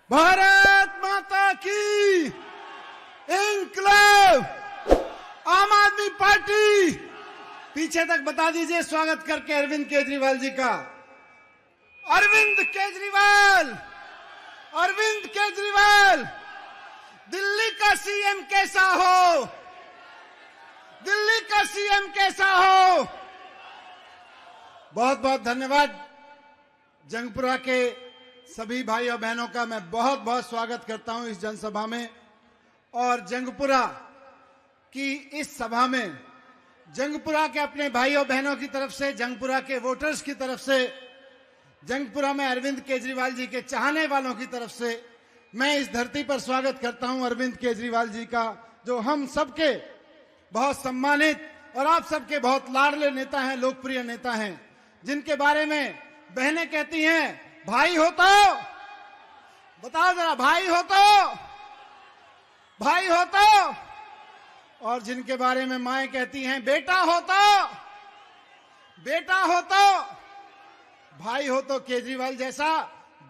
भारत माता की, इंकलाब, आम आदमी पार्टी। पीछे तक बता दीजिए स्वागत करके अरविंद केजरीवाल जी का। अरविंद केजरीवाल, अरविंद केजरीवाल, दिल्ली का सीएम कैसा हो, दिल्ली का सीएम कैसा हो। बहुत बहुत धन्यवाद। जंगपुरा के सभी भाई और बहनों का मैं बहुत बहुत स्वागत करता हूं इस जनसभा में। और जंगपुरा की इस सभा में जंगपुरा के अपने भाई और बहनों की तरफ से, जंगपुरा के वोटर्स की तरफ से, जंगपुरा में अरविंद केजरीवाल जी के चाहने वालों की तरफ से मैं इस धरती पर स्वागत करता हूं अरविंद केजरीवाल जी का, जो हम सबके बहुत सम्मानित और आप सबके बहुत लाडले नेता हैं, लोकप्रिय नेता हैं, जिनके बारे में बहनें कहती हैं भाई हो तो बताओ जरा, भाई हो तो, भाई हो तो, और जिनके बारे में माएं कहती हैं बेटा हो तो, बेटा हो तो। भाई हो तो केजरीवाल जैसा,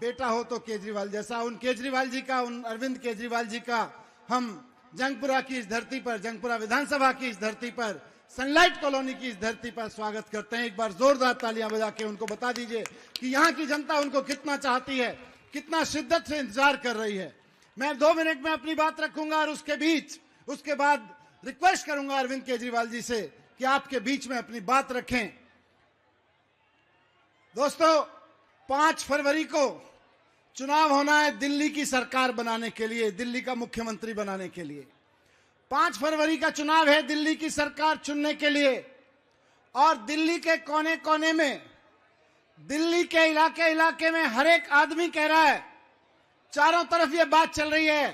बेटा हो तो केजरीवाल जैसा। उन केजरीवाल जी का, उन अरविंद केजरीवाल जी का हम जंगपुरा की इस धरती पर, जंगपुरा विधानसभा की इस धरती पर, सनलाइट कॉलोनी की इस धरती पर स्वागत करते हैं। एक बार जोरदार तालियां बजा के उनको बता दीजिए कि यहाँ की जनता उनको कितना चाहती है, कितना शिद्दत से इंतजार कर रही है। मैं 2 मिनट में अपनी बात रखूंगा और उसके बाद रिक्वेस्ट करूंगा अरविंद केजरीवाल जी से कि आपके बीच में अपनी बात रखें। दोस्तों, 5 फरवरी को चुनाव होना है दिल्ली की सरकार बनाने के लिए, दिल्ली का मुख्यमंत्री बनाने के लिए। 5 फरवरी का चुनाव है दिल्ली की सरकार चुनने के लिए। और दिल्ली के कोने कोने में, दिल्ली के इलाके में हर एक आदमी कह रहा है, चारों तरफ ये बात चल रही है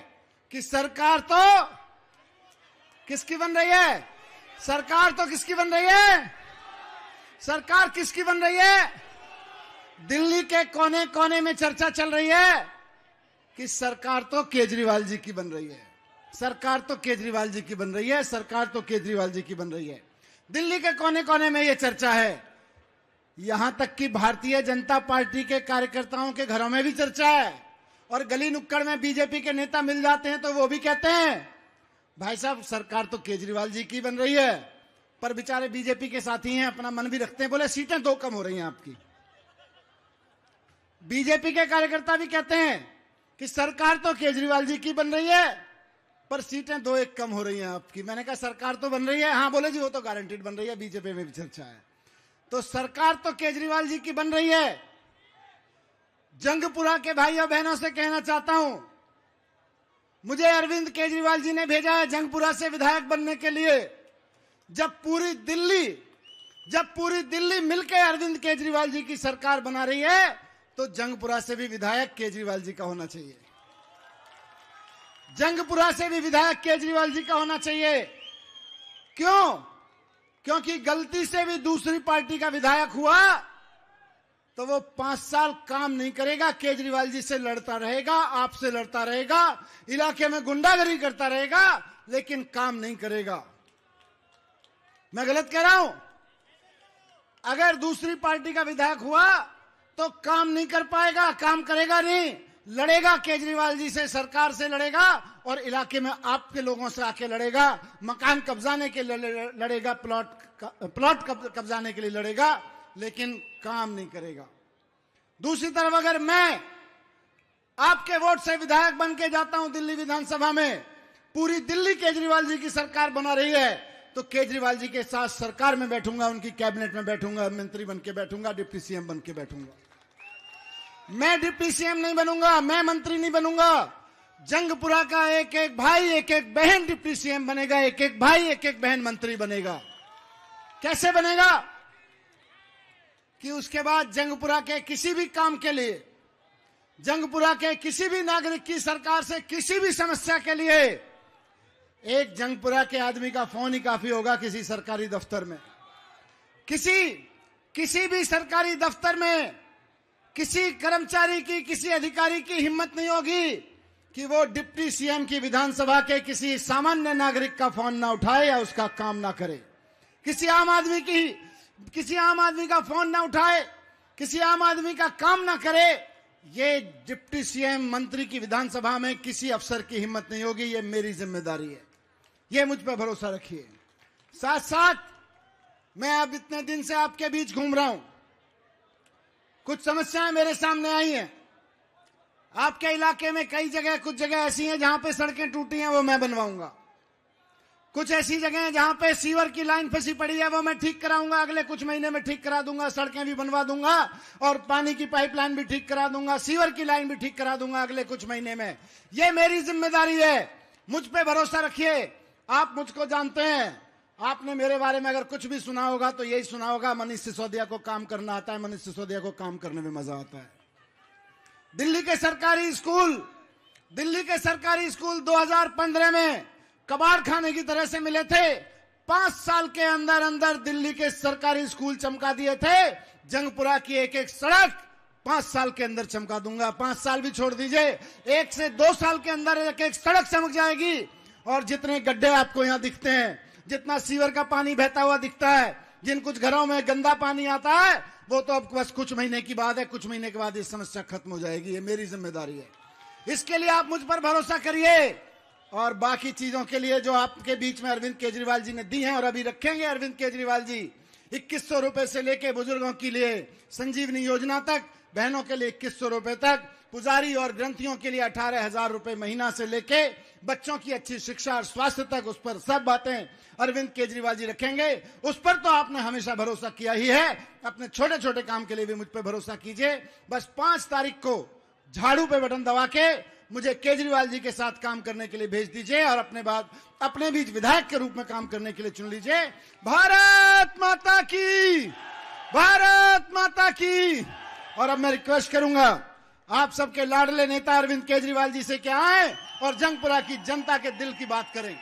कि सरकार तो किसकी बन रही है, सरकार तो किसकी बन रही है, सरकार किसकी बन रही है। दिल्ली के कोने कोने में चर्चा चल रही है कि सरकार तो केजरीवाल जी की बन रही है, सरकार तो केजरीवाल जी की बन रही है, सरकार तो केजरीवाल जी की बन रही है। दिल्ली के कोने कोने में यह चर्चा है। यहां तक कि भारतीय जनता पार्टी के कार्यकर्ताओं के घरों में भी चर्चा है। और गली नुक्कड़ में बीजेपी के नेता मिल जाते हैं तो वो भी कहते हैं भाई साहब सरकार तो केजरीवाल जी की बन रही है, पर बेचारे बीजेपी के साथी हैं, अपना मन भी रखते हैं, बोले सीटें 2 कम हो रही हैं आपकी। बीजेपी के कार्यकर्ता भी कहते हैं कि सरकार तो केजरीवाल जी की बन रही है, पर सीटें 2-1 कम हो रही हैं आपकी। मैंने कहा सरकार तो बन रही है, हाँ बोले जी वो तो गारंटीड बन रही है, बीजेपी में भी चर्चा है। तो सरकार तो केजरीवाल जी की बन रही है। जंगपुरा के भाई और बहनों से कहना चाहता हूं, मुझे अरविंद केजरीवाल जी ने भेजा है जंगपुरा से विधायक बनने के लिए। जब पूरी दिल्ली मिलकर अरविंद केजरीवाल जी की सरकार बना रही है तो जंगपुरा से भी विधायक केजरीवाल जी का होना चाहिए, जंगपुरा से भी विधायक केजरीवाल जी का होना चाहिए। क्यों? क्योंकि गलती से भी दूसरी पार्टी का विधायक हुआ तो वो 5 साल काम नहीं करेगा, केजरीवाल जी से लड़ता रहेगा, आपसे लड़ता रहेगा, इलाके में गुंडागर्दी करता रहेगा, लेकिन काम नहीं करेगा। मैं गलत कह रहा हूं? अगर दूसरी पार्टी का विधायक हुआ तो काम नहीं कर पाएगा, काम करेगा नहीं, लड़ेगा केजरीवाल जी से, सरकार से लड़ेगा और इलाके में आपके लोगों से आके लड़ेगा, मकान कब्जाने के लिए लड़ेगा, प्लॉट कब्जाने के लिए लड़ेगा, लेकिन काम नहीं करेगा। दूसरी तरफ अगर मैं आपके वोट से विधायक बन के जाता हूं दिल्ली विधानसभा में, पूरी दिल्ली केजरीवाल जी की सरकार बना रही है, तो केजरीवाल जी के साथ सरकार में बैठूंगा, उनकी कैबिनेट में बैठूंगा, मंत्री बन के बैठूंगा, डिप्टी सीएम बन के बैठूंगा। मैं डिप्टी सीएम नहीं बनूंगा, मैं मंत्री नहीं बनूंगा। जंगपुरा का एक एक भाई, एक एक बहन डिप्टी सीएम बनेगा, एक एक भाई, एक एक बहन मंत्री बनेगा। कैसे बनेगा? कि उसके बाद जंगपुरा के किसी भी काम के लिए, जंगपुरा के किसी भी नागरिक की सरकार से किसी भी समस्या के लिए एक जंगपुरा के आदमी का फोन ही काफी होगा। किसी सरकारी दफ्तर में, किसी भी सरकारी दफ्तर में किसी कर्मचारी की, किसी अधिकारी की हिम्मत नहीं होगी कि वो डिप्टी सीएम की विधानसभा के किसी सामान्य नागरिक का फोन ना उठाए या उसका काम ना करे। किसी आम आदमी का फोन ना उठाए, किसी आम आदमी का काम ना करे ये डिप्टी सीएम मंत्री की विधानसभा में किसी अफसर की हिम्मत नहीं होगी। ये मेरी जिम्मेदारी है, ये मुझ पर भरोसा रखिए। साथ साथ मैं अब इतने दिन से आपके बीच घूम रहा हूं, कुछ समस्याएं मेरे सामने आई हैं। आपके इलाके में कई जगह, कुछ जगह ऐसी हैं जहां पे सड़कें टूटी हैं, वो मैं बनवाऊंगा। कुछ ऐसी जगह हैं जहां पे सीवर की लाइन फंसी पड़ी है, वो मैं ठीक कराऊंगा, अगले कुछ महीने में ठीक करा दूंगा। सड़कें भी बनवा दूंगा और पानी की पाइपलाइन भी ठीक करा दूंगा, सीवर की लाइन भी ठीक करा दूंगा अगले कुछ महीने में। ये मेरी जिम्मेदारी है, मुझ पे भरोसा रखिए। आप मुझको जानते हैं, आपने मेरे बारे में अगर कुछ भी सुना होगा तो यही सुना होगा, मनीष सिसोदिया को काम करना आता है, मनीष सिसोदिया को काम करने में मजा आता है। दिल्ली के सरकारी स्कूल 2015 में कबाड़ खाने की तरह से मिले थे। 5 साल के अंदर अंदर दिल्ली के सरकारी स्कूल चमका दिए थे। जंगपुरा की एक एक सड़क 5 साल के अंदर चमका दूंगा। 5 साल भी छोड़ दीजिए, 1 से 2 साल के अंदर एक एक सड़क चमक जाएगी। और जितने गड्ढे आपको यहां दिखते हैं, जितना सीवर का पानी बहता हुआ दिखता है, जिन कुछ घरों में गंदा पानी आता है, वो तो अब बस कुछ महीने की बात है। कुछ महीने के बाद ये समस्या खत्म हो जाएगी। ये मेरी जिम्मेदारी है, इसके लिए आप मुझ पर भरोसा करिए। और बाकी चीजों के लिए जो आपके बीच में अरविंद केजरीवाल जी ने दी हैं और अभी रखेंगे अरविंद केजरीवाल जी, 2100 रुपए से लेके बुजुर्गों के लिए संजीवनी योजना तक, बहनों के लिए 2100 रुपए तक, पुजारी और ग्रंथियों के लिए 18,000 रुपए महीना से लेके बच्चों की अच्छी शिक्षा और स्वास्थ्य तक, उस पर सब बातें अरविंद केजरीवाल जी रखेंगे। उस पर तो आपने हमेशा भरोसा किया ही है। अपने छोटे छोटे काम के लिए भी मुझ पर भरोसा कीजिए। बस 5 तारीख को झाड़ू पे बटन दबा के मुझे केजरीवाल जी के साथ काम करने के लिए भेज दीजिए और अपने बीच विधायक के रूप में काम करने के लिए चुन लीजिए। भारत माता की, भारत माता की। और अब मैं रिक्वेस्ट करूंगा आप सबके लाडले नेता अरविंद केजरीवाल जी से कि आए और जंगपुरा की जनता के दिल की बात करें।